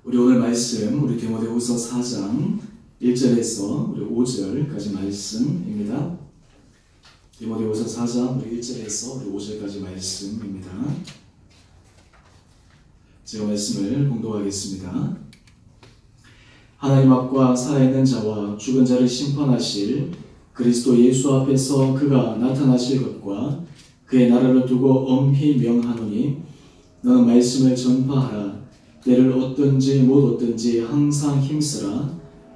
우리 오늘 말씀 우리 디모데후서 4장 1절에서 우리 5절까지 말씀입니다. 디모데후서 4장 우리 1절에서 우리 5절까지 말씀입니다. 제가 말씀을 봉독하겠습니다. 하나님 앞과 살아있는 자와 죽은 자를 심판하실 그리스도 예수 앞에서 그가 나타나실 것과 그의 나라를 두고 엄히 명하노니 너는 말씀을 전파하라. 때를 얻든지 못 얻든지 항상 힘쓰라.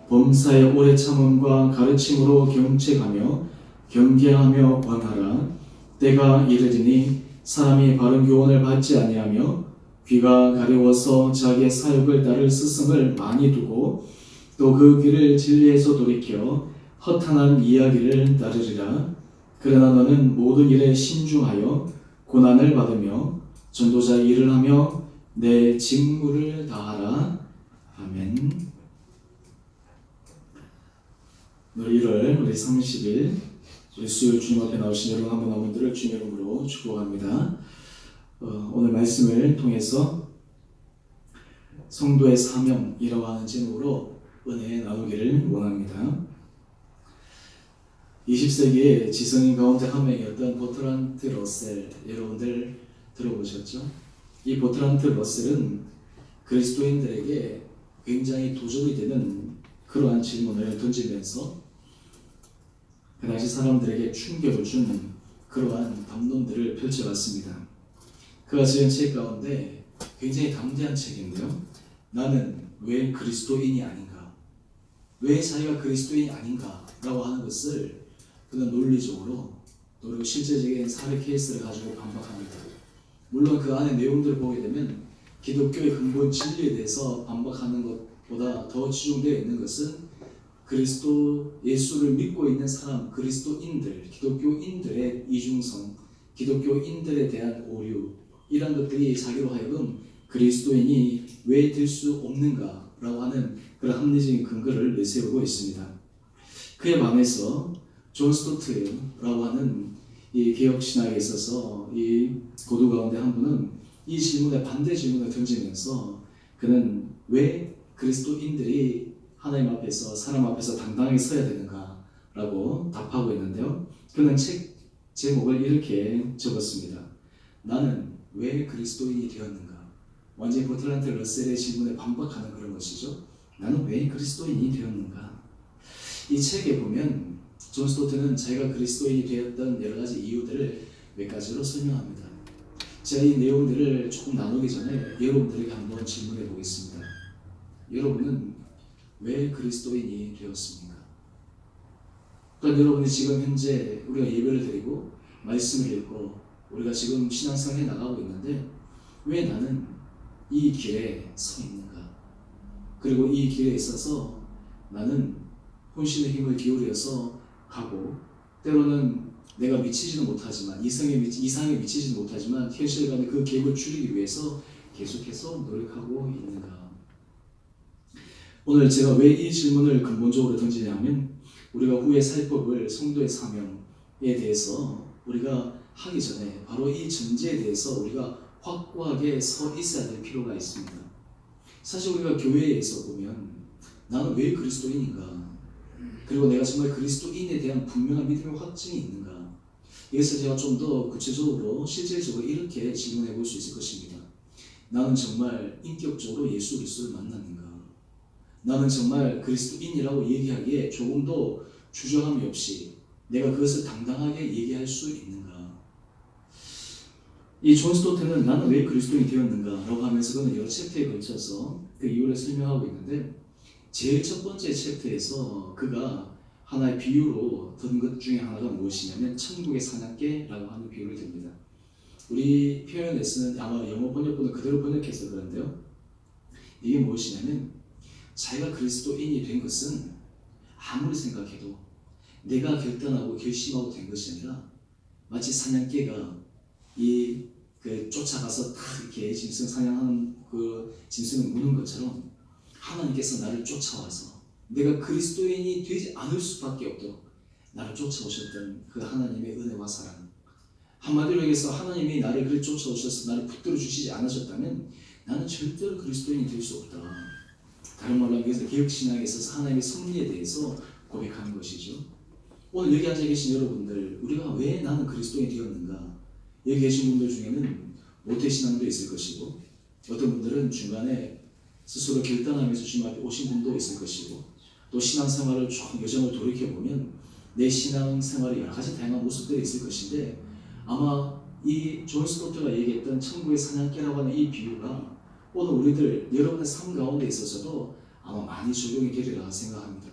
범사의 오래 참음과 가르침으로 경책하며 경계하며 권하라. 때가 이르리니 사람이 바른 교훈을 받지 아니하며 귀가 가려워서 자기의 사욕을 따를 스승을 많이 두고 또 그 귀를 진리에서 돌이켜 허탄한 이야기를 따르리라. 그러나 너는 모든 일에 신중하여 고난을 받으며 전도자의 일을 하며 내 직무를 다하라. 아멘. 오늘 1월 우리 30일 우리 수요일 주님 앞에 나오신 여러분 한 분 한 분들을 주님 이름으로 축복합니다. 오늘 말씀을 통해서 성도의 사명이라고 하는 제목으로 은혜 나누기를 원합니다. 20세기의 지성인 가운데 한 명이었던 버트란트 러셀, 여러분들 들어보셨죠? 이 버트란트 러셀은 그리스도인들에게 굉장히 도전이 되는 그러한 질문을 던지면서 그 당시 사람들에게 충격을 준 그러한 담론들을 펼쳐봤습니다. 그가 지은 책 가운데 굉장히 담대한 책인데요. 나는 왜 그리스도인이 아닌가? 왜 자기가 그리스도인이 아닌가? 라고 하는 것을 그는 논리적으로 그리고 실제적인 사례 케이스를 가지고 반박합니다. 물론 그 안에 내용들을 보게 되면 기독교의 근본 진리에 대해서 반박하는 것보다 더 치중되어 있는 것은 그리스도 예수를 믿고 있는 사람, 그리스도인들, 기독교인들의 이중성, 기독교인들에 대한 오류, 이런 것들이 자기로 하여금 그리스도인이 왜 될 수 없는가라고 하는 그런 합리적인 근거를 내세우고 있습니다. 그에 반해서 존 스토트라고 하는 이 개혁 신학에 있어서 이 고도 가운데 한 분은 이 질문에 반대 질문을 던지면서 그는 왜 그리스도인들이 하나님 앞에서 사람 앞에서 당당하게 서야 되는가라고 답하고 있는데요. 그는 책 제목을 이렇게 적었습니다. 나는 왜 그리스도인이 되었는가? 완전히 버트란트 러셀의 질문에 반박하는 그런 것이죠. 나는 왜 그리스도인이 되었는가? 이 책에 보면 존 스토트는 자기가 그리스도인이 되었던 여러 가지 이유들을 몇 가지로 설명합니다. 제가 이 내용들을 조금 나누기 전에 여러분들에게 한번 질문해 보겠습니다. 여러분은 왜 그리스도인이 되었습니까? 또한 여러분이 지금 현재 우리가 예배를 드리고 말씀을 읽고 우리가 지금 신앙생활에 나가고 있는데 왜 나는 이 길에 서 있는가? 그리고 이 길에 있어서 나는 혼신의 힘을 기울여서 가고 때로는 내가 미치지는 못하지만 이상에 미치지는 못하지만 현실감의 그 갭을 줄이기 위해서 계속해서 노력하고 있는가? 오늘 제가 왜 이 질문을 근본적으로 던지냐면 우리가 후에 살 법을 성도의 사명에 대해서 우리가 하기 전에 바로 이 전제에 대해서 우리가 확고하게 서 있어야 될 필요가 있습니다. 사실 우리가 교회에서 보면 나는 왜 그리스도인인가? 그리고 내가 정말 그리스도인에 대한 분명한 믿음의 확증이 있는가? 이것을 제가 좀 더 구체적으로 실질적으로 이렇게 질문해 볼 수 있을 것입니다. 나는 정말 인격적으로 예수 그리스도를 만났는가? 나는 정말 그리스도인이라고 얘기하기에 조금도 주저함이 없이 내가 그것을 당당하게 얘기할 수 있는가? 이 존 스토트는 나는 왜 그리스도인이 되었는가? 라고 하면서 그는 여러 챕터에 걸쳐서 그 이유를 설명하고 있는데 제일 첫 번째 챕터에서 그가 하나의 비유로 든 것 중에 하나가 무엇이냐면 천국의 사냥개라고 하는 비유를 듭니다. 우리 표현에서는 아마 영어 번역본을 그대로 번역해서 그런데요. 이게 무엇이냐면 자기가 그리스도인이 된 것은 아무리 생각해도 내가 결단하고 결심하고 된 것이 아니라 마치 사냥개가 쫓아가서 다 이렇게 짐승 사냥하는 그 짐승을 무는 것처럼 하나님께서 나를 쫓아와서 내가 그리스도인이 되지 않을 수밖에 없도록 나를 쫓아오셨던 그 하나님의 은혜와 사랑, 한마디로 얘기해서 하나님이 나를 그리 쫓아오셔서 나를 붙들어 주시지 않으셨다면 나는 절대로 그리스도인이 될 수 없다. 다른 말로 하면 개혁신앙에 있어서 하나님의 섭리에 대해서 고백하는 것이죠. 오늘 여기 앉아 계신 여러분들, 우리가 왜 나는 그리스도인이 되었는가? 여기 계신 분들 중에는 모태신앙도 있을 것이고, 어떤 분들은 중간에 스스로 결단하면서 주님 앞에 오신 분도 있을 것이고, 또 신앙생활을 쭉 여정을 돌이켜보면 내 신앙생활의 여러 가지 다양한 모습들이 있을 것인데, 아마 이 존 스코트가 얘기했던 천국의 사냥개라고 하는 이 비유가 오늘 우리들 여러분의 삶 가운데 있어서도 아마 많이 적용이 되리라 생각합니다.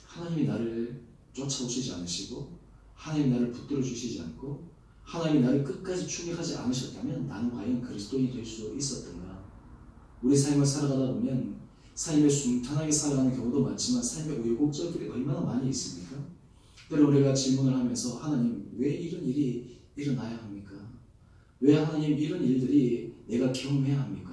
하나님이 나를 쫓아오시지 않으시고, 하나님이 나를 붙들어 주시지 않고, 하나님이 나를 끝까지 추격하지 않으셨다면 나는 과연 그리스도인이 될 수 있었던가? 우리 삶을 살아가다 보면 삶에 순탄하게 살아가는 경우도 많지만 삶의 우여곡절들이 얼마나 많이 있습니까? 때로 우리가 질문을 하면서 하나님, 왜 이런 일이 일어나야 합니까? 왜 하나님 이런 일들이 내가 경험해야 합니까?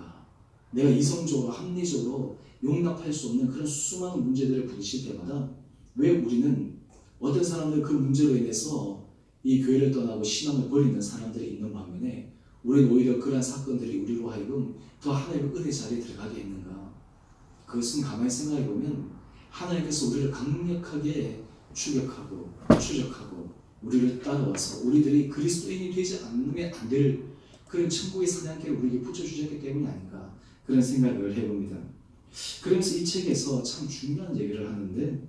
내가 이성적으로 합리적으로 용납할 수 없는 그런 수많은 문제들을 부딪힐 때마다 왜 우리는 어떤 사람들 그 문제로 인해서 이 교회를 떠나고 신앙을 버리는 사람들이 있는 반면에 우리는 오히려 그러한 사건들이 우리로 하여금 더 하나님의 은혜 자리에 들어가게 했는가? 그것은 가만히 생각해 보면 하나님께서 우리를 강력하게 추격하고 추적하고 우리를 따라와서 우리들이 그리스도인이 되지 않으면 안 될 그런 천국의 사냥개를 우리에게 붙여주셨기 때문이 아닌가, 그런 생각을 해봅니다. 그러면서 이 책에서 참 중요한 얘기를 하는데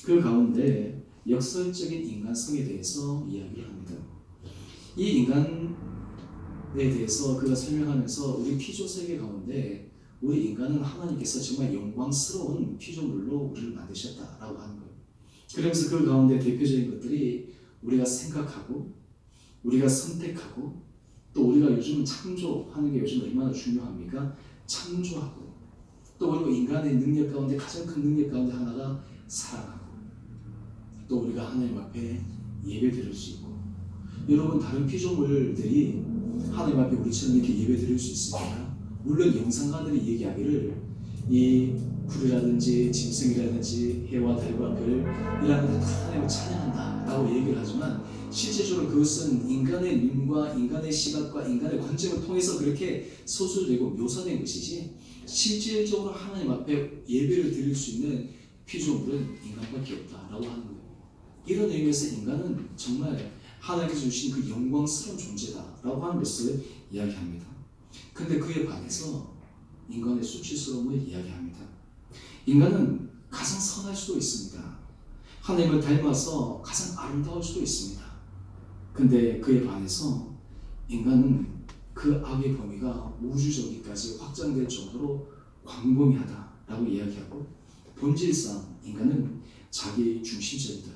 그 가운데 역설적인 인간성에 대해서 이야기를 합니다. 이 인간에 대해서 그가 설명하면서 우리 피조세계 가운데 우리 인간은 하나님께서 정말 영광스러운 피조물로 우리를 만드셨다라고 하는 거예요. 그러면서 그 가운데 대표적인 것들이 우리가 생각하고 우리가 선택하고 또 우리가 요즘 창조하는 게 요즘 얼마나 중요합니까? 창조하고 또 그리고 인간의 능력 가운데 가장 큰 능력 가운데 하나가 사랑하고 또 우리가 하나님 앞에 예배 드릴 수 있고, 여러분 다른 피조물들이 하나님 앞에 우리처럼 이렇게 예배 드릴 수 있습니까? 물론 영상가들이 얘기하기를 이 불이라든지 짐승이라든지 해와 달과 별이라는 것들 다 하나님을 찬양한다 라고 얘기를 하지만 실제적으로 그것은 인간의 눈과 인간의 시각과 인간의 관점을 통해서 그렇게 서술되고 묘사된 것이지 실질적으로 하나님 앞에 예배를 드릴 수 있는 피조물은 인간밖에 없다라고 하는 거예요. 이런 의미에서 인간은 정말 하나님께서 주신 그 영광스러운 존재다라고 하는 것을 이야기합니다. 근데 그에 반해서 인간의 수치스러움을 이야기합니다. 인간은 가장 선할 수도 있습니다. 하나님을 닮아서 가장 아름다울 수도 있습니다. 근데 그에 반해서 인간은 그 악의 범위가 우주저기까지 확장될 정도로 광범위하다라고 이야기하고, 본질상 인간은 자기 중심적이다.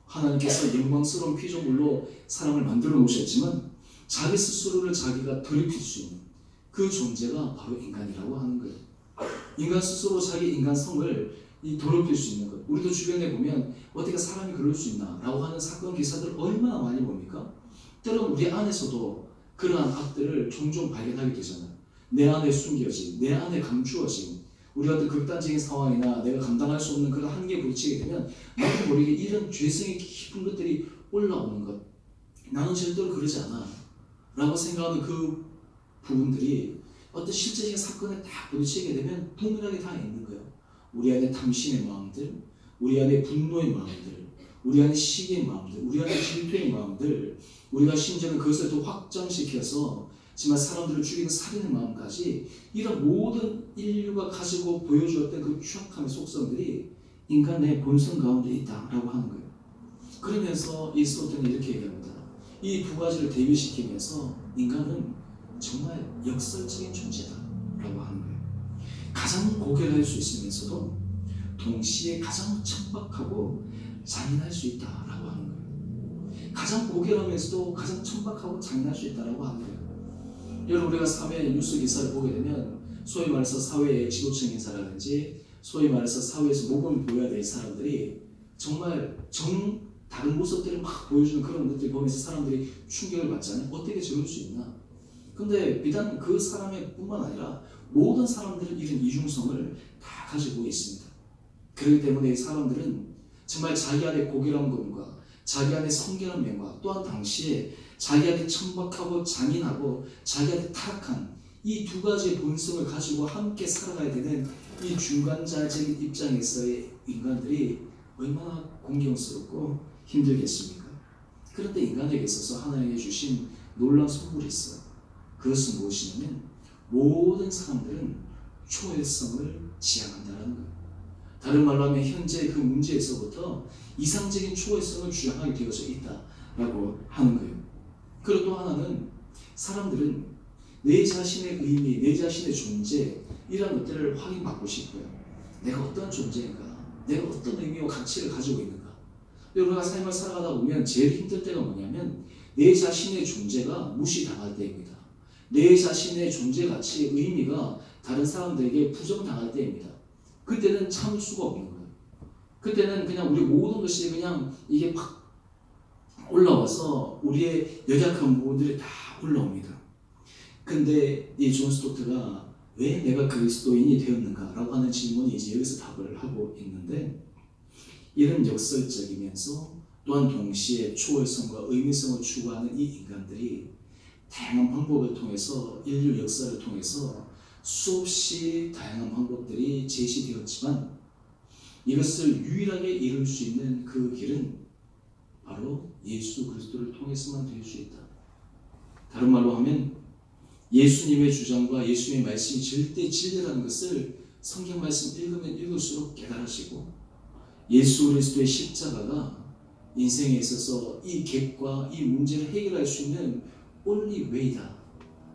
하나님께서 영광스러운 피조물로 사람을 만들어 놓으셨지만 자기 스스로를 자기가 더럽힐 수 있는 그 존재가 바로 인간이라고 하는 거예요. 인간 스스로 자기 인간성을 더럽힐 수 있는 것. 우리도 주변에 보면 어떻게 사람이 그럴 수 있나 라고 하는 사건 기사들 얼마나 많이 봅니까? 때로는 우리 안에서도 그러한 악들을 종종 발견하게 되잖아요. 내 안에 숨겨진, 내 안에 감추어진 우리 어떤 극단적인 상황이나 내가 감당할 수 없는 그런 한계에 부딪히게 되면 나도 모르게 이런 죄성이 깊은 것들이 올라오는 것. 나는 절대로 그러지 않아 라고 생각하는 그 부분들이 어떤 실제적인 사건에 딱 부딪히게 되면 동일하게 다 있는 거예요. 우리 안에 탐심의 마음들, 우리 안에 분노의 마음들, 우리 안에 시기의 마음들, 우리 안에 질투의 마음들, 우리가 심지어는 그것을 더 확장시켜서 정말 사람들을 죽이는 살인의 마음까지, 이런 모든 인류가 가지고 보여주었던 그 추악함의 속성들이 인간의 본성 가운데 있다라고 하는 거예요. 그러면서 이 스코트는 이렇게 얘기합니다. 이 두 가지를 대비시키면서 인간은 정말 역설적인 존재다라고 하는 거예요. 가장 고결할 수 있으면서도 동시에 가장 천박하고 잔인할 수 있다라고 하는 거예요. 가장 고결하면서도 가장 천박하고 잔인할 수 있다라고 하는 거예요. 여러분 우리가 사회 뉴스 기사를 보게 되면 소위 말해서 사회의 지도층 인사라든지 소위 말해서 사회에서 모범을 보여야 될 사람들이 정말 다른 모습들을 막 보여주는 그런 것들을 보면서 사람들이 충격을 받잖아요. 어떻게 저럴 수 있나? 근데 비단 그 사람의 뿐만 아니라 모든 사람들은 이런 이중성을 다 가지고 있습니다. 그렇기 때문에 이 사람들은 정말 자기 안에 고결한 것과 자기 안에 성결한 면과 또한 당시에 자기 안에 천박하고 잔인하고 자기 안에 타락한 이 두 가지의 본성을 가지고 함께 살아가야 되는 이 중간자적인 입장에서의 인간들이 얼마나 공경스럽고 힘들겠습니까? 그런데 인간에게 있어서 하나님이 주신 놀라운 선물이 있어요. 그것은 무엇이냐면 모든 사람들은 초월성을 지향한다는 거예요. 다른 말로 하면 현재 그 문제에서부터 이상적인 초월성을 주장하게 되어져 있다라고 하는 거예요. 그리고 또 하나는 사람들은 내 자신의 의미, 내 자신의 존재 이런 것들을 확인받고 싶어요. 내가 어떤 존재인가? 내가 어떤 의미와 가치를 가지고 있는가? 우리가 삶을 살아가다 보면 제일 힘들 때가 뭐냐면 내 자신의 존재가 무시당할 때입니다. 내 자신의 존재 가치의 의미가 다른 사람들에게 부정당할 때입니다. 그때는 참을 수가 없는 거예요. 그때는 그냥 우리 모든 것이 그냥 이게 팍 올라와서 우리의 연약한 부분들이 다 올라옵니다. 근데 이 존 스토트가 왜 내가 그리스도인이 되었는가 라고 하는 질문이 이제 여기서 답을 하고 있는데, 이런 역설적이면서 또한 동시에 초월성과 의미성을 추구하는 이 인간들이 다양한 방법을 통해서 인류 역사를 통해서 수없이 다양한 방법들이 제시되었지만 이것을 유일하게 이룰 수 있는 그 길은 바로 예수 그리스도를 통해서만 될 수 있다. 다른 말로 하면 예수님의 주장과 예수님의 말씀이 절대 진리라는 것을 성경 말씀 읽으면 읽을수록 깨달으시고, 예수 그리스도의 십자가가 인생에 있어서 이 객과 이 문제를 해결할 수 있는 only way다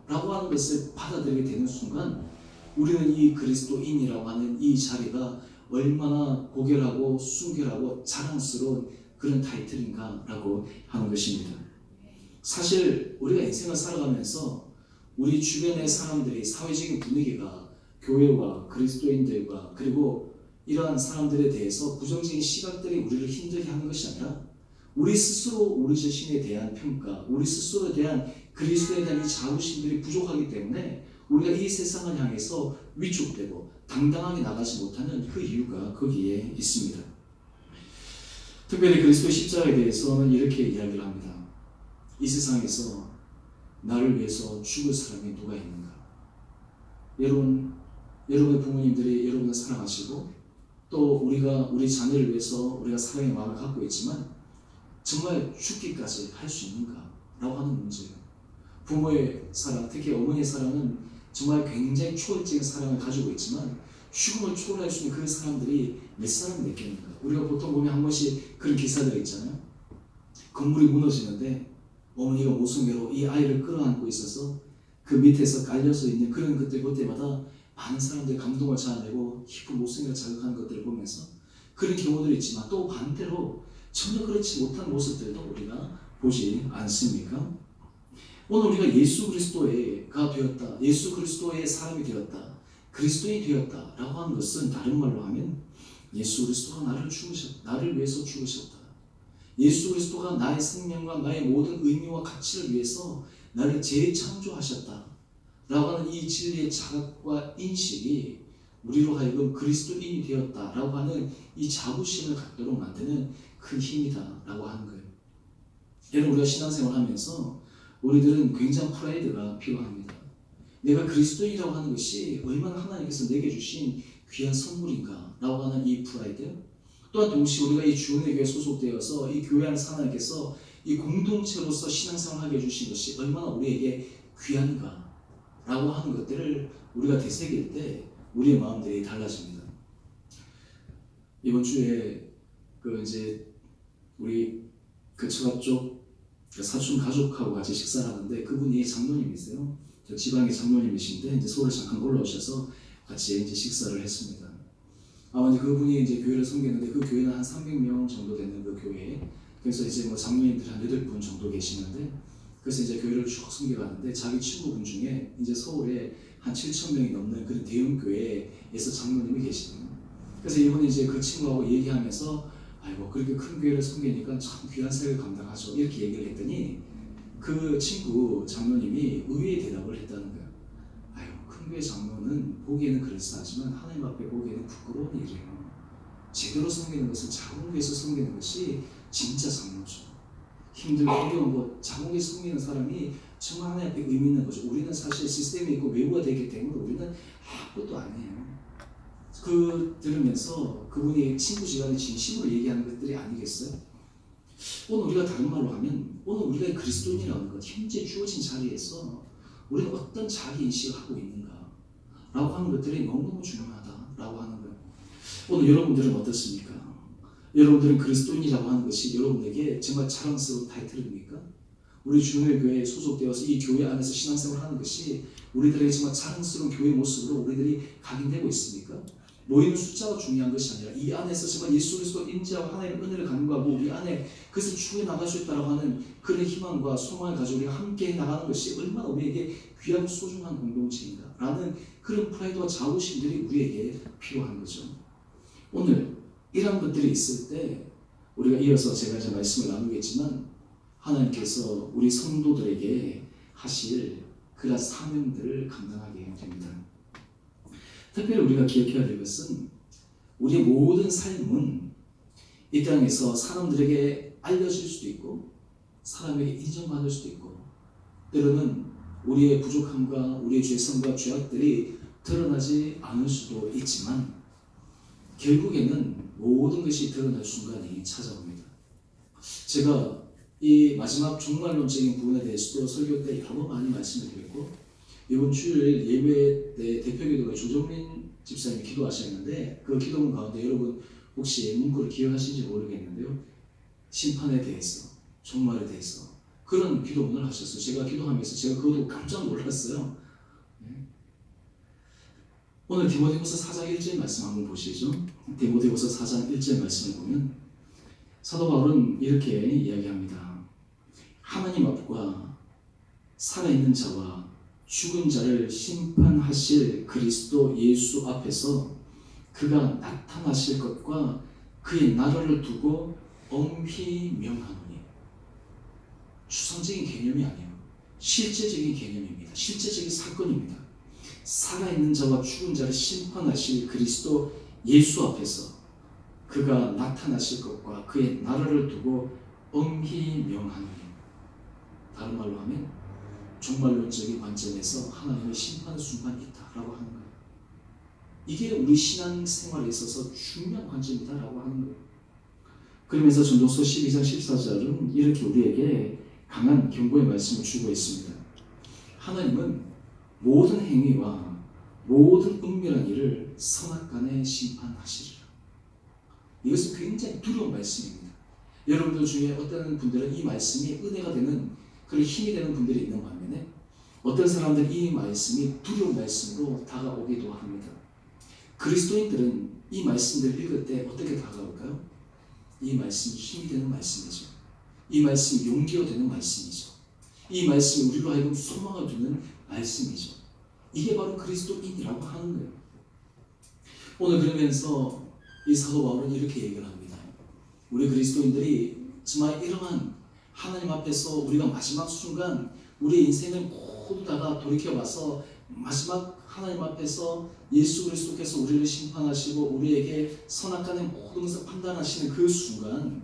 라고 하는 것을 받아들이게 되는 순간 우리는 이 그리스도인이라고 하는 이 자리가 얼마나 고결하고 순결하고 자랑스러운 그런 타이틀인가 라고 하는 것입니다. 사실 우리가 인생을 살아가면서 우리 주변의 사람들이, 사회적인 분위기가 교회와 그리스도인들과 그리고 이러한 사람들에 대해서 부정적인 시각들이 우리를 힘들게 하는 것이 아니라 우리 스스로 우리 자신에 대한 평가, 우리 스스로에 대한 그리스도에 대한 이 자부심들이 부족하기 때문에 우리가 이 세상을 향해서 위축되고 당당하게 나가지 못하는 그 이유가 거기에 있습니다. 특별히 그리스도의 십자가에 대해서는 이렇게 이야기를 합니다. 이 세상에서 나를 위해서 죽을 사람이 누가 있는가? 여러분의 부모님들이 여러분을 사랑하시고 또 우리가 우리 자녀를 위해서 우리가 사랑의 마음을 갖고 있지만 정말 죽기까지 할 수 있는가? 라고 하는 문제예요. 부모의 사랑, 특히 어머니의 사랑은 정말 굉장히 초월적인 사랑을 가지고 있지만 죽음을 초월할 수 있는 그 사람들이 몇 사람이 있겠는가? 우리가 보통 보면 한 번씩 그런 기사들이 있잖아요. 건물이 무너지는데 어머니가 모성애로 이 아이를 끌어안고 있어서 그 밑에서 깔려서 있는 그런 것들 볼 때마다 많은 사람들이 감동을 자아내고 깊은 모성애를 자극하는 것들을 보면서 그런 경우들이 있지만 또 반대로 전혀 그렇지 못한 모습들도 우리가 보지 않습니까? 오늘 우리가 예수 그리스도가 되었다, 예수 그리스도의 사람이 되었다, 그리스도인이 되었다 라고 하는 것은 다른 말로 하면 예수 그리스도가 나를 위해서 죽으셨다. 예수 그리스도가 나의 생명과 나의 모든 의미와 가치를 위해서 나를 재창조하셨다 라고 하는 이 진리의 자각과 인식이 우리로 하여금 그리스도인이 되었다 라고 하는 이 자부심을 갖도록 만드는 큰 힘이다 라고 하는 거예요. 여러분, 우리가 신앙생활을 하면서 우리들은 굉장한 프라이드가 필요합니다. 내가 그리스도인이라고 하는 것이 얼마나 하나님께서 내게 주신 귀한 선물인가 라고 하는 이 프라이드, 또한 동시에 우리가 이 주은의 교회에 소속되어서 이 교회 안에서 하나님께서 이 공동체로서 신앙생활을 하게 해주신 것이 얼마나 우리에게 귀한가 라고 하는 것들을 우리가 되새길 때 우리의 마음들이 달라집니다. 이번 주에 우리 처가 쪽 사촌 가족하고 같이 식사를 하는데 그분이 장로님이세요. 저 지방의 장로님이신데 이제 서울에 잠깐 올라오셔서 같이 이제 식사를 했습니다. 아마 그분이 이제 교회를 섬기는데 그 교회는 한 300명 정도 되는 그 교회에, 그래서 이제 뭐 장로님들 한 8분 정도 계시는데, 그래서 이제 교회를 쭉 섬겨가는데 자기 친구분 중에 이제 서울에 한 7,000명이 넘는 그런 대형 교회에서 장로님이 계시거든요. 그래서 이분이 이제 그 친구하고 얘기하면서 아이고 그렇게 큰 교회를 섬기니까 참 귀한 사역을 감당하죠 이렇게 얘기를 했더니 그 친구 장로님이 의외의 대답을 했다는 거예요. 아유, 큰 교회 장로는 보기에는 그럴싸하지만 하나님 앞에 보기에는 부끄러운 일이에요. 제대로 섬기는 것은 작은 교회에서 섬기는 것이 진짜 장로죠. 힘들고 어려운 것, 작은 교회 섬기는 사람이 정말 하나님 앞에 의미 있는 거죠. 우리는 사실 시스템이 있고 외부가 되기 때문에 우리는 아무것도 아니에요. 들으면서 그분이 친구지간에 진심으로 얘기하는 것들이 아니겠어요? 오늘 우리가 다른 말로 하면 오늘 우리가 그리스도인이라는 것, 현재 주어진 자리에서 우리는 어떤 자기 인식을 하고 있는가 라고 하는 것들이 너무너무 중요하다라고 하는 거예요. 오늘 여러분들은 어떻습니까? 여러분들은 그리스도인이라고 하는 것이 여러분에게 정말 자랑스러운 타이틀입니까? 우리 주일교회에 소속되어서 이 교회 안에서 신앙생활을 하는 것이 우리들에게 정말 자랑스러운 교회 모습으로 우리들이 각인되고 있습니까? 모이는 숫자가 중요한 것이 아니라 이 안에서 정말 예수 그리스도 인지하고 하나님의 은혜를 간구하고 우리 안에 그것을 추구해 나갈 수 있다고 하는 그런 희망과 소망을 가지고 우리가 함께 나가는 것이 얼마나 우리에게 귀하고 소중한 공동체인가 라는 그런 프라이드와 자부심들이 우리에게 필요한 거죠. 오늘 이런 것들이 있을 때 우리가 이어서 제가 이제 말씀을 나누겠지만 하나님께서 우리 성도들에게 하실 그런 사명들을 감당하게 됩니다. 특별히 우리가 기억해야 될 것은 우리의 모든 삶은 이 땅에서 사람들에게 알려질 수도 있고 사람에게 인정받을 수도 있고 때로는 우리의 부족함과 우리의 죄성과 죄악들이 드러나지 않을 수도 있지만 결국에는 모든 것이 드러날 순간이 찾아옵니다. 제가 이 마지막 종말론적인 부분에 대해서도 설교 때 여러 번 많이 말씀을 드렸고 이번 주일 예배 때 대표기도가 조정민 집사님이 기도하셨는데 그 기도문 가운데 여러분 혹시 문구를 기억하시는지 모르겠는데요. 심판에 대해서, 종말에 대해서 그런 기도문을 하셨어요. 제가 기도하면서 제가 그것도 깜짝 놀랐어요. 오늘 디모데후서 4장 1절 말씀 한번 보시죠. 디모데후서 4장 1절 말씀을 보면 사도 바울은 이렇게 이야기합니다. 하나님 앞과 살아있는 자와 죽은 자를 심판하실 그리스도 예수 앞에서 그가 나타나실 것과 그의 나라를 두고 엄히 명하노니. 추상적인 개념이 아니에요. 실제적인 개념입니다. 실제적인 사건입니다. 살아있는 자와 죽은 자를 심판하실 그리스도 예수 앞에서 그가 나타나실 것과 그의 나라를 두고 엄히 명하노니. 다른 말로 하면 종말론적인 관점에서 하나님의 심판 순간이 있다라고 하는 거예요. 이게 우리 신앙생활에 있어서 중요한 관점이다라고 하는 거예요. 그러면서 전도서 12장 14절은 이렇게 우리에게 강한 경고의 말씀을 주고 있습니다. 하나님은 모든 행위와 모든 은밀한 일을 선악간에 심판하시리라. 이것은 굉장히 두려운 말씀입니다. 여러분들 중에 어떤 분들은 이 말씀이 은혜가 되는 그런 힘이 되는 분들이 있는 반면에 어떤 사람들은 이 말씀이 두려운 말씀으로 다가오기도 합니다. 그리스도인들은 이 말씀들을 읽을 때 어떻게 다가올까요? 이 말씀이 힘이 되는 말씀이죠. 이 말씀이 용기가 되는 말씀이죠. 이 말씀이 우리로 하여금 소망을 주는 말씀이죠. 이게 바로 그리스도인이라고 하는 거예요. 오늘 그러면서 이 사도 바울은 이렇게 얘기를 합니다. 우리 그리스도인들이 정말 이러한 하나님 앞에서 우리가 마지막 순간 우리의 인생을 모두 다가 돌이켜봐서 마지막 하나님 앞에서 예수 그리스도께서 우리를 심판하시고 우리에게 선악간의 모든 것을 판단하시는 그 순간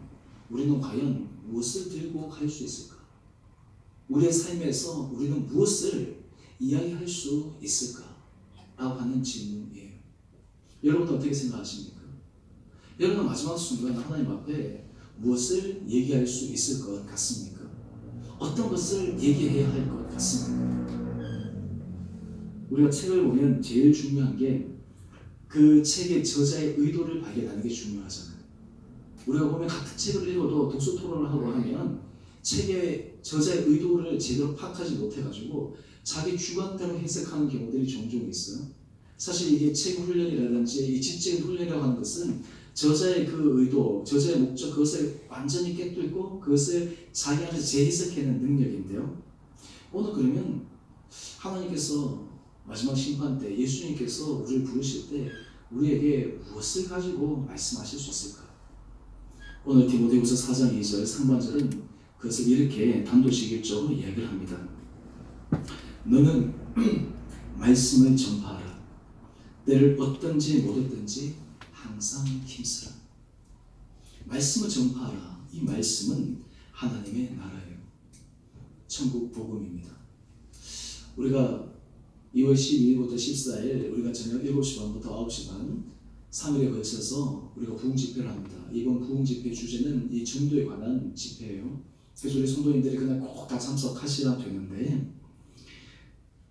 우리는 과연 무엇을 들고 갈 수 있을까? 우리의 삶에서 우리는 무엇을 이야기할 수 있을까? 라고 하는 질문이에요. 여러분은 어떻게 생각하십니까? 여러분은 마지막 순간 하나님 앞에 무엇을 얘기할 수 있을 것 같습니까? 어떤 것을 얘기해야 할 것 같습니까? 우리가 책을 보면 제일 중요한 게 그 책의 저자의 의도를 발견하는 게 중요하잖아요. 우리가 보면 같은 책을 읽어도 독서 토론을 하고 하면 책의 저자의 의도를 제대로 파악하지 못해가지고 자기 주관대로 해석하는 경우들이 종종 있어요. 사실 이게 책 훈련이라든지 이 지적 훈련이라고 하는 것은 저자의 그 의도, 저자의 목적, 그것을 완전히 꿰뚫고 그것을 자기 안에서 재해석해내는 능력인데요. 오늘 그러면 하나님께서 마지막 심판 때 예수님께서 우리를 부르실 때 우리에게 무엇을 가지고 말씀하실 수 있을까? 오늘 디모데후서 4장 2절 상반절은 그것을 이렇게 단도직입적으로 이야기를 합니다. 너는 말씀을 전파하라. 때를 얻든지 못 얻든지 항상 힘쓰라. 말씀을 전파하라. 이 말씀은 하나님의 나라예요. 천국 복음입니다. 우리가 2월 12일부터 14일 우리가 저녁 7시 반부터 9시 반 3일에 걸쳐서 우리가 부흥 집회를 합니다. 이번 부흥 집회 주제는 이 전도에 관한 집회예요. 그래서 우리 성도님들이 그냥 꼭 다 참석하시면 되는데,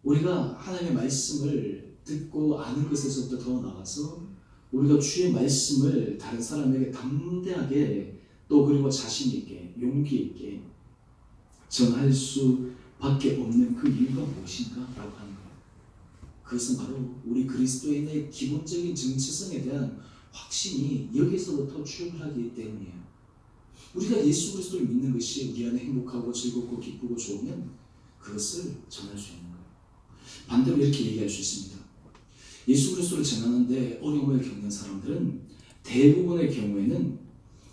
우리가 하나님의 말씀을 듣고 아는 것에서부터 더 나아가서 우리가 주의 말씀을 다른 사람에게 담대하게 또 그리고 자신 있게 용기 있게 전할 수밖에 없는 그 이유가 무엇인가? 라고 하는 거예요. 그것은 바로 우리 그리스도인의 기본적인 정체성에 대한 확신이 여기서부터 출발하기 때문이에요. 우리가 예수 그리스도를 믿는 것이 우리 안에 행복하고 즐겁고 기쁘고 좋으면 그것을 전할 수 있는 거예요. 반대로 이렇게 얘기할 수 있습니다. 예수 그리스도를 전하는데 어려움을 겪는 사람들은 대부분의 경우에는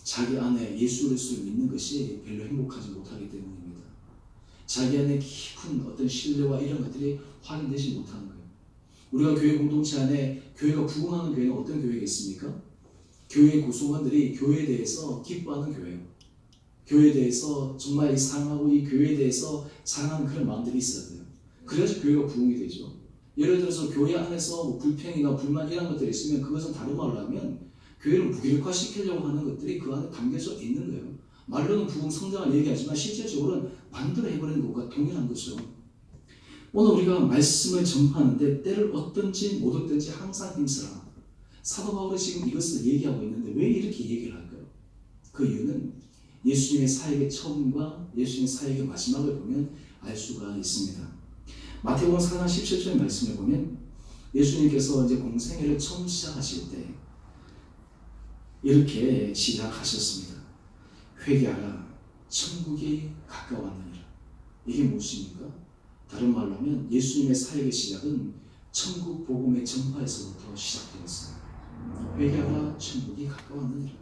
자기 안에 예수 그리스도를 믿는 것이 별로 행복하지 못하기 때문입니다. 자기 안에 깊은 어떤 신뢰와 이런 것들이 확인되지 못하는 거예요. 우리가 교회 공동체 안에 교회가 부흥하는 교회는 어떤 교회겠습니까? 교회 구성원들이 교회에 대해서 기뻐하는 교회예요. 교회에 대해서 정말 사랑하고 이 교회에 대해서 사랑하는 그런 마음들이 있어야 돼요. 그래야지 교회가 부흥이 되죠. 예를 들어서 교회 안에서 뭐 불평이나 불만 이런 것들이 있으면 그것은 다른 말로 하면 교회를 무기력화시키려고 하는 것들이 그 안에 담겨져 있는 거예요. 말로는 부흥 성장을 얘기하지만 실제적으로는 반대로 해버리는 것과 동일한 거죠. 오늘 우리가 말씀을 전파하는데 때를 얻든지 못 얻든지 항상 힘쓰라. 사도 바울이 지금 이것을 얘기하고 있는데 왜 이렇게 얘기를 할까요? 그 이유는 예수님의 사역의 처음과 예수님의 사역의 마지막을 보면 알 수가 있습니다. 마태복음 4장 17절 말씀을 보면 예수님께서 이제 공생애를 처음 시작하실 때 이렇게 시작하셨습니다. 회개하라, 천국이 가까웠느니라. 이게 무엇입니까? 다른 말로 하면 예수님의 사역의 시작은 천국 복음의 전파에서부터 시작되었어요. 회개하라, 천국이 가까웠느니라.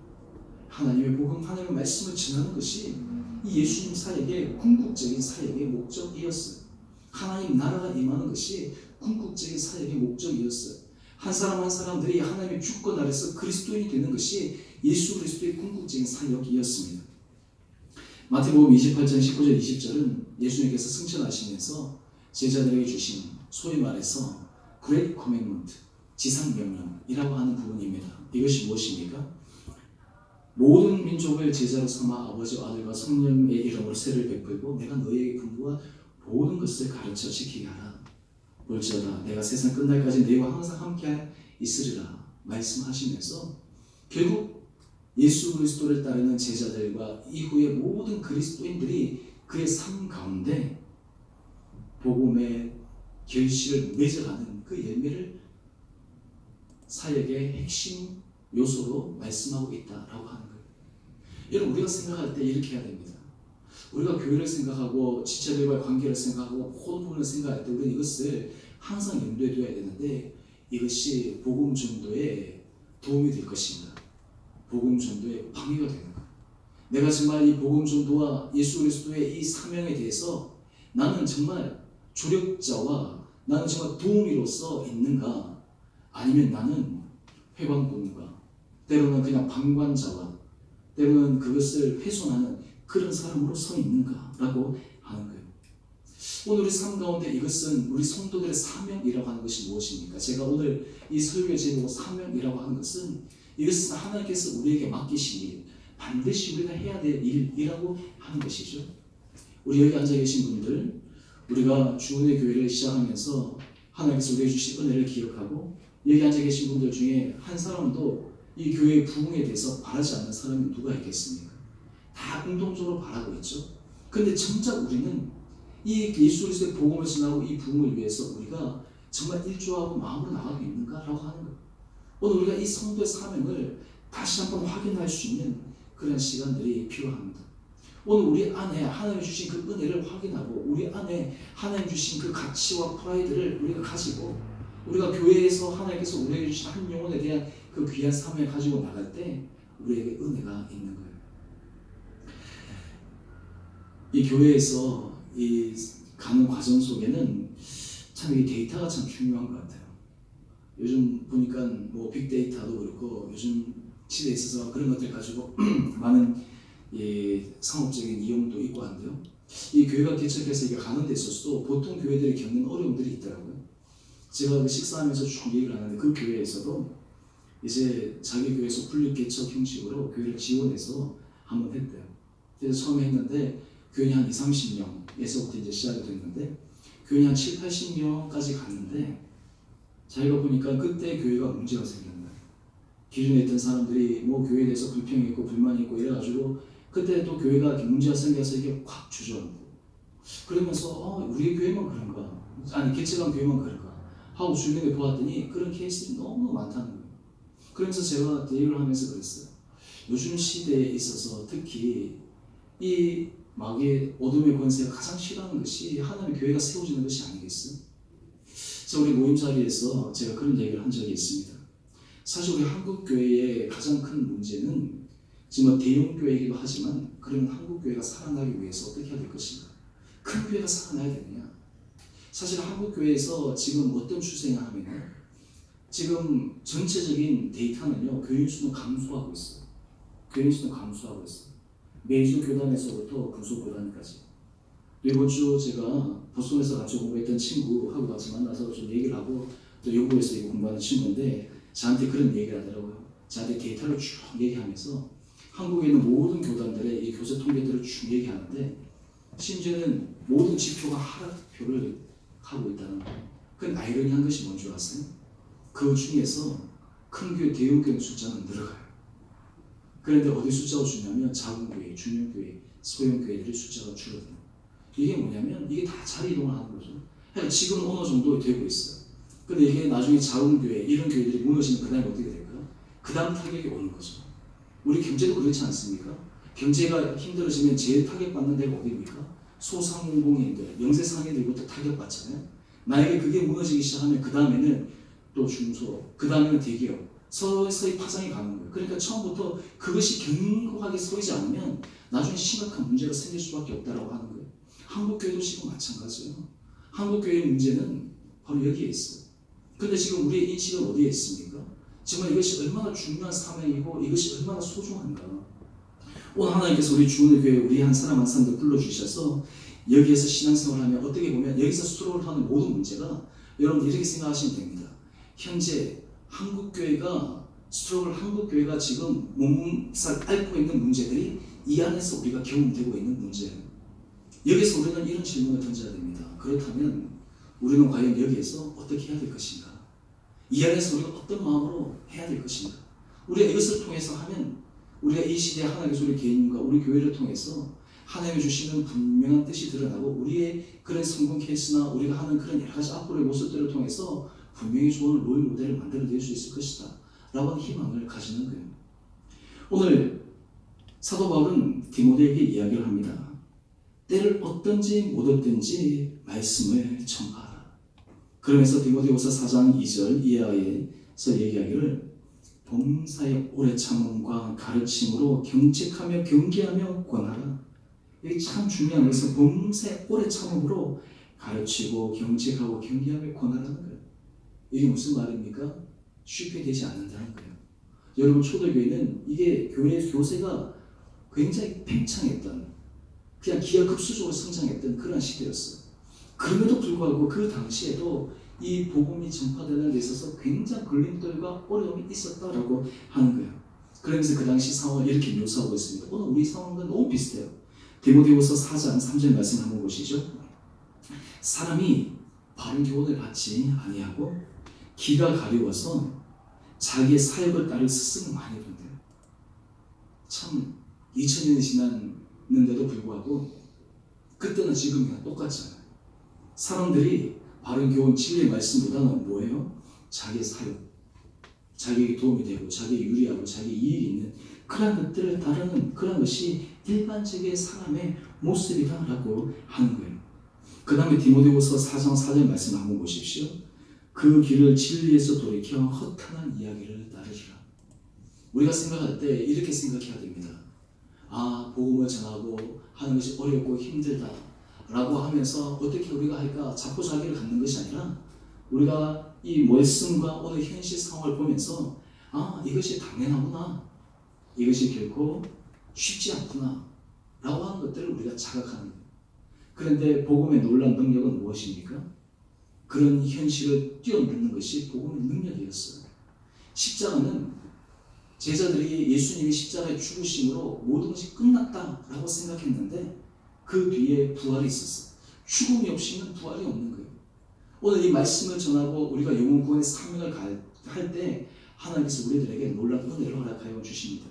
하나님의 복음, 하나님의 말씀을 전하는 것이 이 예수님 사역의 궁극적인 사역의 목적이었어요. 하나님 나라가 임하는 것이 궁극적인 사역의 목적이었어요. 한 사람 한 사람들이 하나님의 주권 아래서 그리스도인이 되는 것이 예수 그리스도의 궁극적인 사역이었습니다. 마태복음 28장 19절 20절은 예수님께서 승천하시면서 제자들에게 주신 소위 말해서 Great Commandment, 지상명령이라고 하는 부분입니다. 이것이 무엇입니까? 모든 민족을 제자로 삼아 아버지와 아들과 성령의 이름으로 세를 베풀고 내가 너희에게 분부한 모든 것을 가르쳐 지키게 하라. 볼지어다 내가 세상 끝날까지 너희와 항상 함께 있으리라 말씀하시면서 결국 예수 그리스도를 따르는 제자들과 이후의 모든 그리스도인들이 그의 삶 가운데 복음의 결실을 맺어가는 그 열매를 사역의 핵심 요소로 말씀하고 있다라고 하는 거예요. 여러분, 우리가 생각할 때 이렇게 해야 됩니다. 우리가 교회를 생각하고 지체들과의 관계를 생각하고 모든 부분을 생각할 때 우리는 이것을 항상 염두에 둬야 되는데 이것이 복음 전도에 도움이 될 것인가? 복음 전도에 방해가 되는 거예요. 내가 정말 이 복음 전도와 예수 그리스도의 이 사명에 대해서 나는 정말 조력자와 나는 정말 도우미로서 있는가? 아니면 나는 회방꾼과 때로는 그냥 방관자와 때로는 그것을 훼손하는 그런 사람으로 서 있는가라고 하는 거예요. 오늘 우리 삶 가운데 이것은 우리 성도들의 사명이라고 하는 것이 무엇입니까? 제가 오늘 이 설교 제목 사명이라고 하는 것은 이것은 하나님께서 우리에게 맡기신 일, 반드시 우리가 해야 될 일이라고 하는 것이죠. 우리 여기 앉아 계신 분들, 우리가 주은혜 교회를 시작하면서 하나님께서 우리에게 주신 은혜를 기억하고 여기 앉아 계신 분들 중에 한 사람도 이 교회의 부흥에 대해서 바라지 않는 사람이 누가 있겠습니까? 다 공동적으로 바라고 있죠. 그런데 정작 우리는 이 예수 그리스도의 복음을 전하고 이 부흥을 위해서 우리가 정말 일조하고 마음으로 나가고 있는가라고 하는 거예요. 오늘 우리가 이 성도의 사명을 다시 한번 확인할 수 있는 그런 시간들이 필요합니다. 오늘 우리 안에 하나님이 주신 그 은혜를 확인하고 우리 안에 하나님 주신 그 가치와 프라이드를 우리가 가지고 우리가 교회에서 하나님께서 우리에게 주신 한 영혼에 대한 그 귀한 사명을 가지고 나갈 때 우리에게 은혜가 있는 거예요. 이 교회에서 이 가는 과정 속에는 참 이 데이터가 참 중요한 것 같아요. 요즘 보니까 뭐 빅데이터도 그렇고 요즘 시대에 있어서 그런 것들 가지고 많은 이 상업적인 이용도 있고 한데요. 이 교회가 개척해서 이게 가는 데 있어서도 보통 교회들이 겪는 어려움들이 있더라고요. 제가 그 식사하면서 쭉 얘기를 하는데 그 교회에서도 이제 자기 교회에서 분립 개척 형식으로 교회를 지원해서 한번 했대요. 그래서 처음에 했는데 교인이 한 20-30명에서부터 이제 시작이 됐는데 교인이 한 70-80명까지 갔는데 자기가 보니까 그때 교회가 문제가 생겼는 거예요. 기존에 있던 사람들이 뭐 교회에 대해서 불평이 있고 불만이 있고 이래가지고 그때 또 교회가 문제가 생겨서 이게 확 주저앉고 그러면서 우리 교회만 그런가? 아니 개척한 교회만 그런가? 하고 주변에 보았더니 그런 케이스들이 너무 많다는 거예요. 그러면서 제가 대의를 하면서 그랬어요. 요즘 시대에 있어서 특히 이 마귀의 어둠의 권세가 가장 싫어하는 것이 하나님의 교회가 세워지는 것이 아니겠어요? 그래서 우리 모임 자리에서 제가 그런 얘기를 한 적이 있습니다. 사실 우리 한국 교회의 가장 큰 문제는 지금 대형 교회이기도 하지만 그런 한국 교회가 살아나기 위해서 어떻게 해야 될 것인가? 큰 교회가 살아나야 되느냐? 사실 한국 교회에서 지금 어떤 추세냐 하면요, 지금 전체적인 데이터는요 교인 수는 감소하고 있어요. 교인 수는 감소하고 있어요. 메이저 교단에서부터 부속 교단까지. 이번 주 제가 보스턴에서 같이 공부했던 친구하고 같이 만나서 좀 얘기를 하고 또 영국에서 이거 공부하는 친구인데 저한테 그런 얘기를 하더라고요. 저한테 데이터를 쭉 얘기하면서 한국에 있는 모든 교단들의 이 교세 통계들을 쭉 얘기하는데 심지어는 모든 지표가 하락표를 하고 있다는 거예요. 그 아이러니한 것이 뭔 줄 아세요? 그 중에서 큰 교회, 대형 교회 숫자는 늘어가요. 그런데 어디 숫자가 주냐면 작은 교회, 중형 교회, 소형 교회들의 숫자가 줄어들어요. 이게 뭐냐면 이게 다 자리 이동을 하는 거죠. 그러니까 지금은 어느 정도 되고 있어요. 근데 이게 나중에 작은 교회, 이런 교회들이 무너지면 그 다음에 어떻게 될까요? 그 다음 타격이 오는 거죠. 우리 경제도 그렇지 않습니까? 경제가 힘들어지면 제일 타격받는 데가 어디입니까? 소상공인들, 영세상인들부터 타격받잖아요. 만약에 그게 무너지기 시작하면 그 다음에는 또 중소, 그 다음에는 대기업, 서서히 파장이 가는 거예요. 그러니까 처음부터 그것이 견고하게 서이지 않으면 나중에 심각한 문제가 생길 수밖에 없다고 하는 거예요. 한국교회도 지금 마찬가지예요. 한국교회의 문제는 바로 여기에 있어요. 그런데 지금 우리의 인식은 어디에 있습니까? 정말 이것이 얼마나 중요한 사명이고 이것이 얼마나 소중한가. 오늘 하나님께서 우리 주은의 교회 우리 한 사람 한 사람들 불러주셔서 여기에서 신앙생활하면 어떻게 보면 여기서 스트롤을 하는 모든 문제가 여러분 이렇게 생각하시면 됩니다. 현재 한국교회가 스트롤을 한국교회가 지금 몸살 앓고 있는 문제들이 이 안에서 우리가 경험되고 있는 문제예요. 여기서 우리는 이런 질문을 던져야 됩니다. 그렇다면 우리는 과연 여기에서 어떻게 해야 될 것인가? 이 안에서 우리가 어떤 마음으로 해야 될 것인가? 우리가 이것을 통해서 하면 우리가 이 시대에 하나님께서 우리 개인과 우리 교회를 통해서 하나님이 주시는 분명한 뜻이 드러나고 우리의 그런 성공 케이스나 우리가 하는 그런 여러 가지 앞으로의 모습들을 통해서 분명히 좋은 롤 모델을 만들어낼 수 있을 것이다 라고 하는 희망을 가지는 거예요. 오늘 사도 바울은 디모데에게 이야기를 합니다. 때를 얻든지 못 얻든지 말씀을 전하라. 그러면서 디모데후서 4장 2절 이하에서 얘기하기를 범사의 오래 참음과 가르침으로 경책하며 경계하며 권하라. 이게 참 중요한 것은 범사의 오래 참음으로 가르치고 경책하고 경계하며 권하라는 거예요. 이게 무슨 말입니까? 쉽게 되지 않는다는 거예요. 여러분 초대교회는 이게 교회 교세가 굉장히 팽창했던 그냥 기하급수적으로 성장했던 그런 시대였어요. 그럼에도 불구하고 그 당시에도 이 복음이 전파되는 데 있어서 굉장히 걸림돌과 어려움이 있었다라고 하는 거예요. 그러면서 그 당시 상황을 이렇게 묘사하고 있습니다. 오늘 우리 상황과 너무 비슷해요. 디모데후서 4장 3절 말씀 한번 보시죠. 사람이 바른 교훈을 받지 아니하고 귀가 가려워서 자기의 사역을 따를 스승을 많이 본대요. 참 2000년이 지났는데도 불구하고 그때는 지금이랑 똑같잖아요. 사람들이 바른 교훈 진리의 말씀보다는 뭐예요? 자기의 사역, 자기에게 도움이 되고 자기에 유리하고 자기에 이익이 있는 그런 것들을 따르는 그런 것이 일반적인 사람의 모습이다라고 하는 거예요. 그 다음에 디모데후서 4장 4절 말씀 한번 보십시오. 그 길을 진리에서 돌이켜 허탄한 이야기를 따르시라. 우리가 생각할 때 이렇게 생각해야 됩니다. 아, 복음을 전하고 하는 것이 어렵고 힘들다 라고 하면서 어떻게 우리가 할까 자포자기를 갖는 것이 아니라 우리가 이 말씀과 오늘 현실 상황을 보면서 아, 이것이 당연하구나, 이것이 결코 쉽지 않구나 라고 하는 것들을 우리가 자각하는 거예요. 그런데 복음의 놀라운 능력은 무엇입니까? 그런 현실을 뛰어넘는 것이 복음의 능력이었어요. 십자가는 제자들이 예수님이 십자가에 죽으심으로 모든 것이 끝났다라고 생각했는데 그 뒤에 부활이 있었어요. 죽음이 없이는 부활이 없는 거예요. 오늘 이 말씀을 전하고 우리가 영혼 구원의 사명을 할 때 하나님께서 우리들에게 놀라운 은혜를 허락하여 주십니다.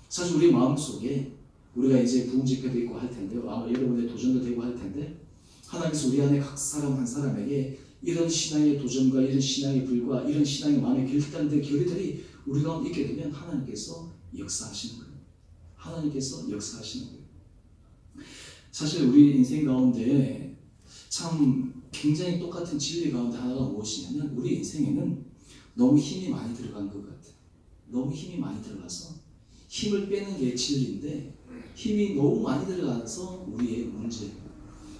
사실 우리 마음속에 우리가 이제 부흥 집회도 있고 할 텐데요. 아마 여러분의 도전도 되고 할 텐데 하나님께서 우리 안에 각 사람 한 사람에게 이런 신앙의 도전과 이런 신앙의 불과 이런 신앙의 마음의 결단들 결의들이 우리 가운데 있게 되면 하나님께서 역사하시는 거예요. 하나님께서 역사하시는 거예요. 사실 우리 인생 가운데 참 굉장히 똑같은 진리 가운데 하나가 무엇이냐면 우리 인생에는 너무 힘이 많이 들어간 것 같아요. 너무 힘이 많이 들어가서 힘을 빼는 게 진리인데 힘이 너무 많이 들어가서 우리의 문제예요.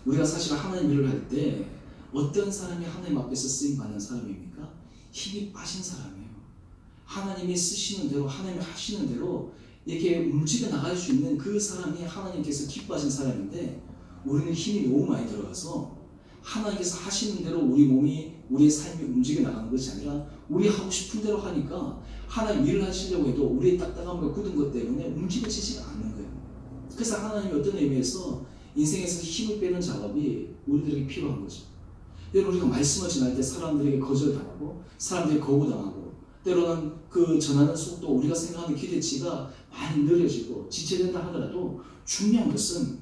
우리가 사실 하나님 일을 할 때 어떤 사람이 하나님 앞에서 쓰임받는 사람입니까? 힘이 빠진 사람이에요. 하나님이 쓰시는 대로 하나님이 하시는 대로 이렇게 움직여 나갈 수 있는 그 사람이 하나님께서 기뻐하신 사람인데 우리는 힘이 너무 많이 들어가서 하나님께서 하시는 대로 우리 몸이 우리의 삶이 움직여 나가는 것이 아니라 우리 하고 싶은 대로 하니까 하나님 일을 하시려고 해도 우리의 딱딱함과 굳은 것 때문에 움직여지지가 않는 거예요. 그래서 하나님이 어떤 의미에서 인생에서 힘을 빼는 작업이 우리들에게 필요한 거죠. 여러분 우리가 말씀을 전할 때 사람들에게 거절당하고 사람들에게 거부당하고 때로는 그 전하는 속도 우리가 생각하는 기대치가 많이 느려지고 지체된다 하더라도 중요한 것은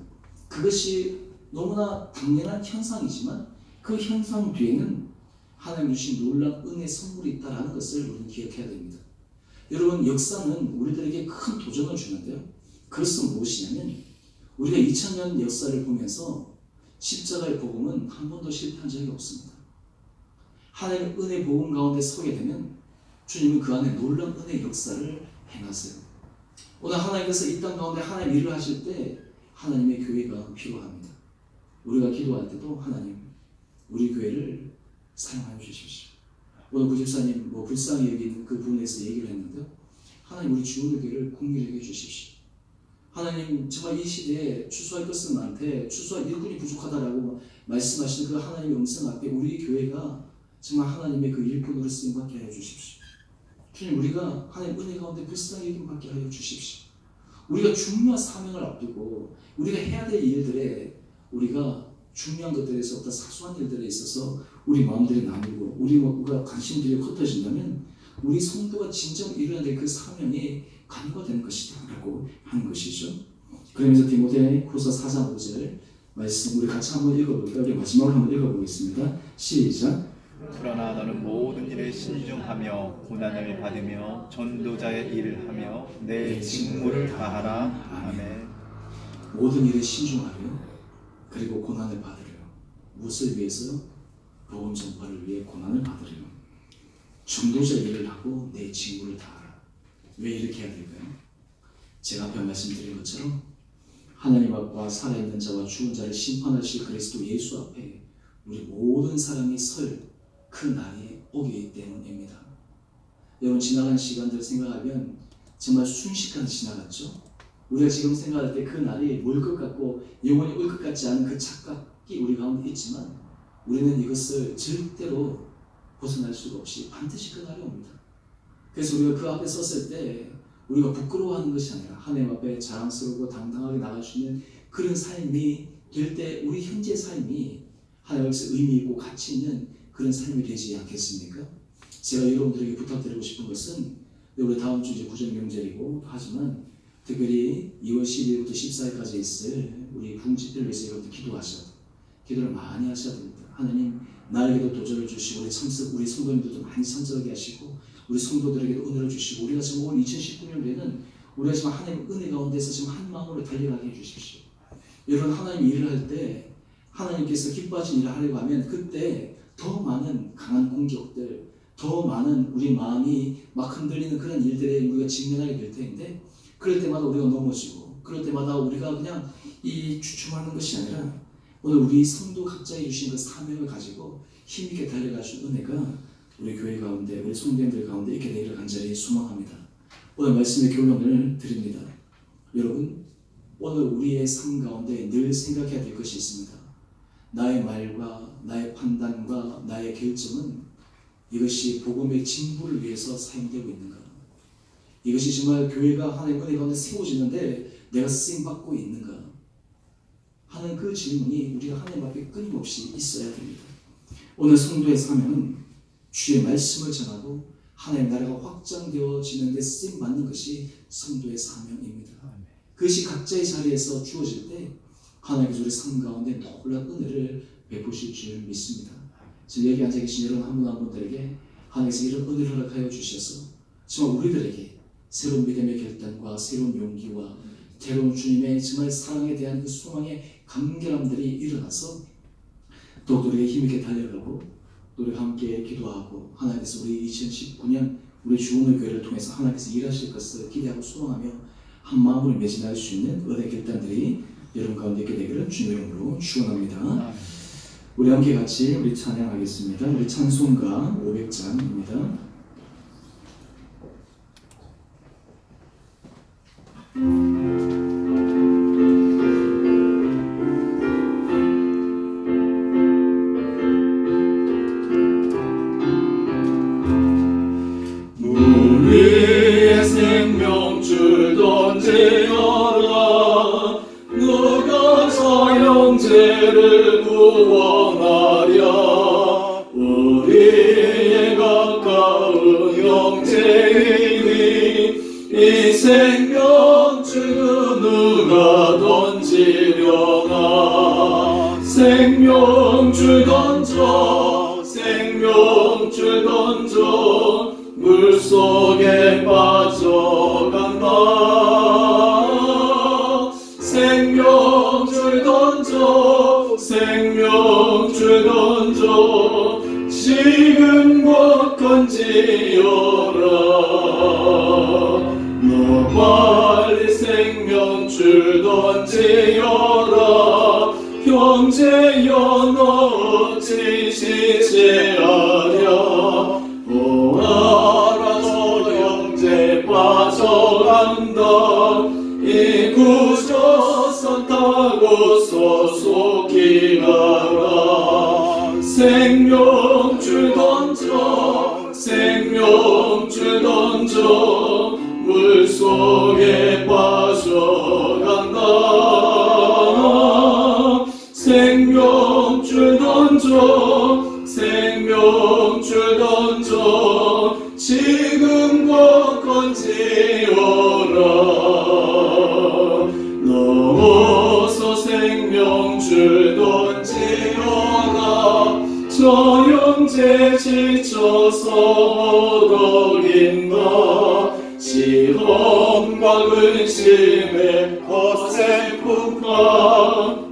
그것이 너무나 당연한 현상이지만 그 현상 뒤에는 하나님 주신 놀라운 은혜의 선물이 있다는 것을 우리는 기억해야 됩니다. 여러분 역사는 우리들에게 큰 도전을 주는데요. 그것은 무엇이냐면 우리가 2000년 역사를 보면서 십자가의 복음은 한 번도 실패한 적이 없습니다. 하나님의 은혜 복음 가운데 서게 되면 주님은 그 안에 놀라운 은혜의 역사를 행하세요. 오늘 하나님께서 이 땅 가운데 하나님 일을 하실 때 하나님의 교회가 필요합니다. 우리가 기도할 때도 하나님 우리 교회를 사용하여 주십시오. 오늘 구집사님 불쌍히 여기는 그 부분에서 얘기를 했는데요. 하나님 우리 주원의 교회를 공유해 주십시오. 하나님 정말 이 시대에 추수할 것은 많대 추수할 일꾼이 부족하다라고 말씀하시는 그 하나님의 음성 앞에 우리 교회가 정말 하나님의 그 일꾼으로 쓰임받게 하여 주십시오. 주님 우리가 하나님 은혜 가운데 불쌍히 여김받게 하여 주십시오. 우리가 중요한 사명을 앞두고 우리가 해야 될 일들에 우리가 중요한 것들에서부터 사소한 일들에 있어서 우리 마음들이 나누고 우리가 관심들이 흩어진다면 우리 성도가 진정 이루어야 될 그 사명이 간과되는 것이다 라고 하는 것이죠. 그러면서 디모데후서 4장 5절 말씀 우리 같이 한번 읽어볼까요? 우리 마지막으로 한번 읽어보겠습니다. 시작. 그러나 너는 모든 일에 신중하며 고난을 받으며 전도자의 일을 하며 내 직무를 다하라. 아멘. 모든 일에 신중하며 그리고 고난을 받으려. 무엇을 위해서요? 복음 전파를 위해 고난을 받으려. 전도자 일을 하고 내 직무를 다하라. 왜 이렇게 해야 될까요? 제가 앞에 말씀드린 것처럼 하나님 앞과 살아있는 자와 죽은 자를 심판하실 그리스도 예수 앞에 우리 모든 사람이 설 그 날이 오기 때문입니다. 여러분 지나간 시간들 생각하면 정말 순식간에 지나갔죠? 우리가 지금 생각할 때 그 날이 올 것 같고 영원히 올 것 같지 않은 그 착각이 우리 가운데 있지만 우리는 이것을 절대로 벗어날 수가 없이 반드시 그 날이 옵니다. 그래서 우리가 그 앞에 섰을 때 우리가 부끄러워하는 것이 아니라 하나님 앞에 자랑스럽고 당당하게 나갈 수 있는 그런 삶이 될 때 우리 현재 삶이 하나님 앞에서 의미 있고 가치 있는 그런 삶이 되지 않겠습니까? 제가 여러분들에게 부탁드리고 싶은 것은 우리 다음 주 이제 구정명절이고 하지만 특별히 2월 12일부터 14일까지 있을 우리 부흥집회를 위해서 여러분들 기도를 많이 하셔야 됩니다. 하나님 나에게도 도전을 주시고 우리 성도님들도 많이 참석하게 하시고 우리 성도들에게도 은혜를 주시고 우리가 지금 올 2019년에는 우리가 지금 하나님의 은혜 가운데서 지금 한 마음으로 달려가게 해주십시오. 여러분 하나님 일을 할 때 하나님께서 기뻐하신 일을 하려고 하면 그때 더 많은 강한 공격들 더 많은 우리 마음이 막 흔들리는 그런 일들에 우리가 직면하게 될 텐데 그럴 때마다 우리가 넘어지고 그럴 때마다 우리가 그냥 이 주춤하는 것이 아니라 오늘 우리 성도 각자에 주신 그 사명을 가지고 힘있게 달려갈 수 있는 은혜가 우리 교회 가운데 우리 성도님들 가운데 있게 되기를 간절히 소망합니다. 오늘 말씀의 결론을 드립니다. 여러분 오늘 우리의 삶 가운데 늘 생각해야 될 것이 있습니다. 나의 말과 나의 판단과 나의 결정은 이것이 복음의 진보를 위해서 사용되고 있는가? 이것이 정말 교회가 하나님의 은혜 가운데 세워지는데 내가 쓰임받고 있는가? 하는 그 질문이 우리가 하나님 앞에 끊임없이 있어야 됩니다. 오늘 성도의 사명은 주의 말씀을 전하고 하나님 나라가 확장되어지는 데 쓰임받는 것이 성도의 사명입니다. 그것이 각자의 자리에서 주어질 때 하나님께서 우리 삶 가운데 놀라운 은혜를 베푸실 줄 믿습니다. 지금 여기 앉아 계신 여러분 한 분 한 분들에게 하나님께서 이런 은혜를 허락하여 주셔서 정말 우리들에게 새로운 믿음의 결단과 새로운 용기와 새로운 주님의 정말 사랑에 대한 그 소망의 간결함들이 일어나서 또 우리가 힘있게 달려가고 우리가 함께 기도하고 하나님께서 우리 2019년 우리 주원의 교회를 통해서 하나님께서 일하실 것을 기대하고 소망하며 한 마음으로 매진할 수 있는 은혜 결단들이 여러분 가운데 있게 되기를 주님의 이름으로 축원합니다. 우리 함께 같이 우리 찬양하겠습니다. 우리 찬송가 500장입니다. 우리의 생명 주던 지어라 누가 저 형제를 구원하랴 우리의 가까운 형제이니 이 생명 주 누가 던지려나 생명줄 던져 생명줄 던져 물속에 빠져간다 생명줄 던져 생명줄 던져 지금 곧 건지어라 너 빨리 생명줄 던지어라 형제여 너 지시지 않으랴 오라라 저 형제 빠져간다 이 구조선 타고서 속히 가라 생명줄 던져 생명줄 던져 물속에 빠져간다 생명줄 던져 생명줄 던져 지금 곧 건지어라 넣어서 생명줄 던지어라 저 형제 지쳐서 어덕인다 시험과 근심에 어색함과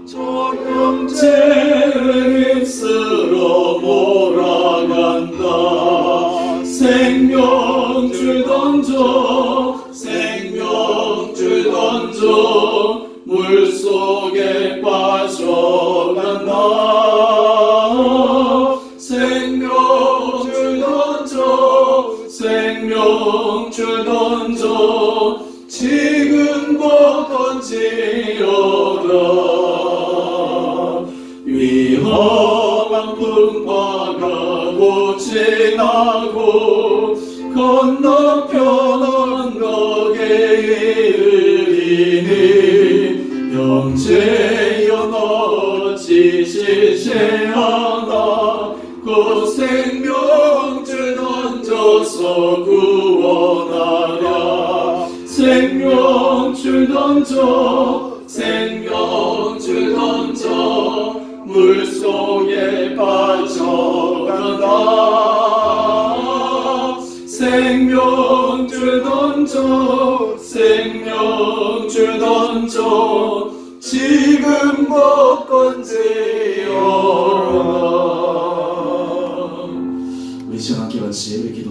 저 형제를 힘쓰러 몰아간다 생명줄 던져 생명줄 던져 물속에 빠져간다 생명줄 던져 생명줄 던져 지금 곧 건지어라 위험한 풍파가 곧 지나고 건너편 언덕에 이르리니 형제여 너 지치지 않아 곧 생명줄 던져서 구원하라 생명줄 던져 생명줄 던져 물속에 빠져간다 생명줄 던져 생명줄 던져 지금 곧 건지어라 우리 시간 함께 같이 우리 기도